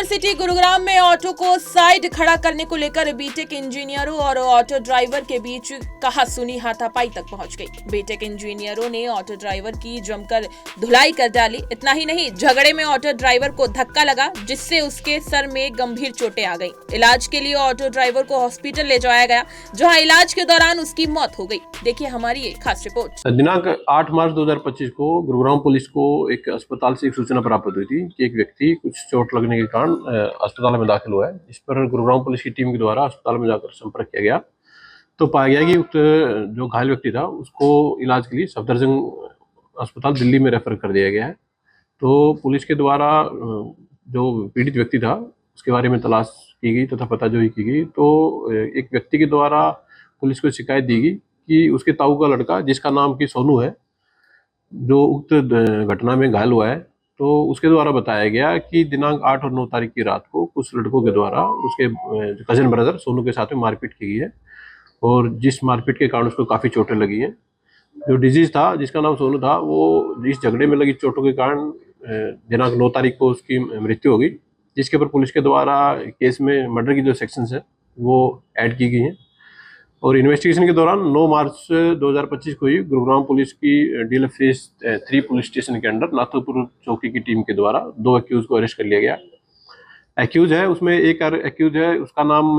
City Gurugram में auto को side खड़ा करने को लेकर बीटेक इंजीनियरों और ऑटो ड्राइवर के बीच कहा-सुनी हाथापाई तक पहुंच गई। बीटेक इंजीनियरों ने ऑटो ड्राइवर की जमकर धुलाई कर डाली। इतना ही नहीं, झगड़े में ऑटो ड्राइवर को धक्का लगा, जिससे उसके सर में गंभीर चोटें आ गई। इलाज के लिए ऑटो ड्राइवर को हॉस्पिटल ले जाया गया, जहाँ इलाज के दौरान उसकी मौत हो गई। देखिए हमारी ये खास रिपोर्ट। दिनांक 8 मार्च 2025 को गुरुग्राम पुलिस को एक अस्पताल से एक सूचना प्राप्त हुई थी कि एक व्यक्ति कुछ चोट लगने के कारण अस्पताल में दाखिल हुआ है। इस पर गुरुग्राम पुलिस की टीम के द्वारा अस्पताल में जाकर संपर्क किया गया तो पाया गया कि उक्त जो घायल व्यक्ति था उसको इलाज के लिए सफदरजंग अस्पताल दिल्ली में रेफर कर दिया गया है। तो पुलिस के द्वारा जो पीड़ित व्यक्ति था उसके बारे में तलाश की गई तथा पताजोही की गई तो एक व्यक्ति के द्वारा पुलिस को शिकायत दी गई कि उसके ताऊ का लड़का, जिसका नाम की सोनू है, जो उक्त घटना में घायल हुआ है, तो उसके द्वारा बताया गया कि दिनांक 8 और 9 तारीख की रात को कुछ लड़कों के द्वारा उसके कजन ब्रदर सोनू के साथ में मारपीट की गई है और जिस मारपीट के कारण उसको काफ़ी चोटें लगी हैं। जो डिजीज था, जिसका नाम सोनू था, वो इस झगड़े में लगी चोटों के कारण दिनांक 9 तारीख को उसकी मृत्यु हो गई, जिसके ऊपर पुलिस के द्वारा केस में मर्डर की जो सेक्शंस है वो ऐड की गई हैं। और इन्वेस्टिगेशन के दौरान 9 मार्च 2025 को ही गुरुग्राम पुलिस की डीएलएफ फेज 3 पुलिस स्टेशन के अंडर नाथुपुर चौकी की टीम के द्वारा 2 एक्यूज को अरेस्ट कर लिया गया। एक्यूज है, उसमें एक एक्यूज है, उसका नाम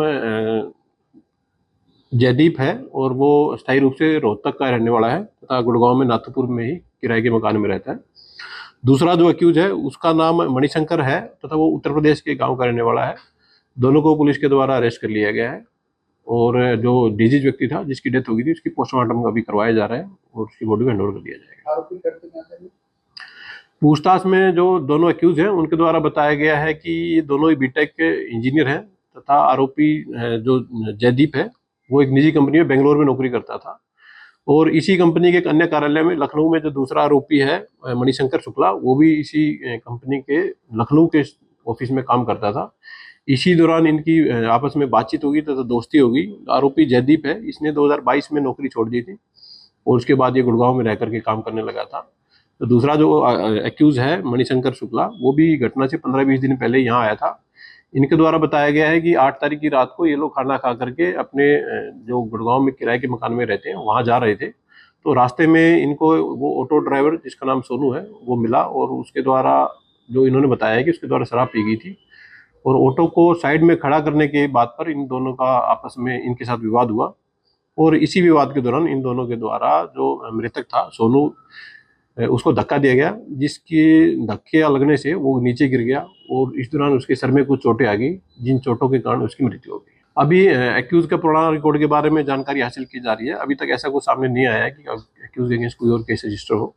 जयदीप है और वो स्थायी रूप से रोहतक का रहने वाला है तथा गुड़गांव में नाथुपुर में ही किराए के मकान में रहता है। दूसरा जो एक्यूज है उसका नाम मणिशंकर है तथा वो उत्तर प्रदेश के गाँव का रहने वाला है। दोनों को पुलिस के द्वारा अरेस्ट कर लिया गया है और जो डिजीज व्यक्ति था जिसकी डेथ हो गई थी उसकी पोस्टमार्टम अभी करवाया जा रहा है और उसकी बॉडी को हैंडओवर कर दिया जाएगा। पूछताछ में जो दोनों एक्यूज हैं उनके द्वारा बताया गया है कि ये दोनों ही बीटेक के इंजीनियर हैं तथा आरोपी जो जयदीप है वो एक निजी कंपनी में बेंगलोर में नौकरी करता था और इसी कंपनी के एक अन्य कार्यालय में लखनऊ में जो दूसरा आरोपी है मणिशंकर शुक्ला, वो भी इसी कंपनी के लखनऊ के ऑफिस में काम करता था। इसी दौरान इनकी आपस में बातचीत होगी तथा दोस्ती होगी। आरोपी जयदीप है, इसने 2022 में नौकरी छोड़ दी थी और उसके बाद ये गुड़गांव में रह करके काम करने लगा था। तो दूसरा जो एक्यूज है मणिशंकर शुक्ला, वो भी घटना से 15-20 दिन पहले यहाँ आया था। इनके द्वारा बताया गया है कि 8 तारीख की रात को ये लोग खाना खा करके अपने जो गुड़गांव में किराए के मकान में रहते हैं वहाँ जा रहे थे। तो रास्ते में इनको वो ऑटो ड्राइवर जिसका नाम सोनू है वो मिला और उसके द्वारा जो इन्होंने बताया है कि उसके द्वारा शराब पी गई थी और ऑटो को साइड में खड़ा करने के बात पर इन दोनों का आपस में इनके साथ विवाद हुआ और इसी विवाद के दौरान इन दोनों के द्वारा जो मृतक था सोनू, उसको धक्का दिया गया, जिसके धक्के लगने से वो नीचे गिर गया और इस दौरान उसके सर में कुछ चोटें आ गई, जिन चोटों के कारण उसकी मृत्यु हो गई। अभी एक्यूज का पुराना रिकॉर्ड के बारे में जानकारी हासिल की जा रही है। अभी तक ऐसा कुछ सामने नहीं आया है कि एक्यूज अगेंस्ट कोई और केस रजिस्टर हो।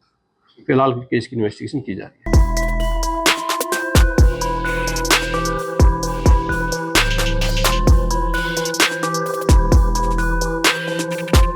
फिलहाल केस की इन्वेस्टिगेशन की जा रही है।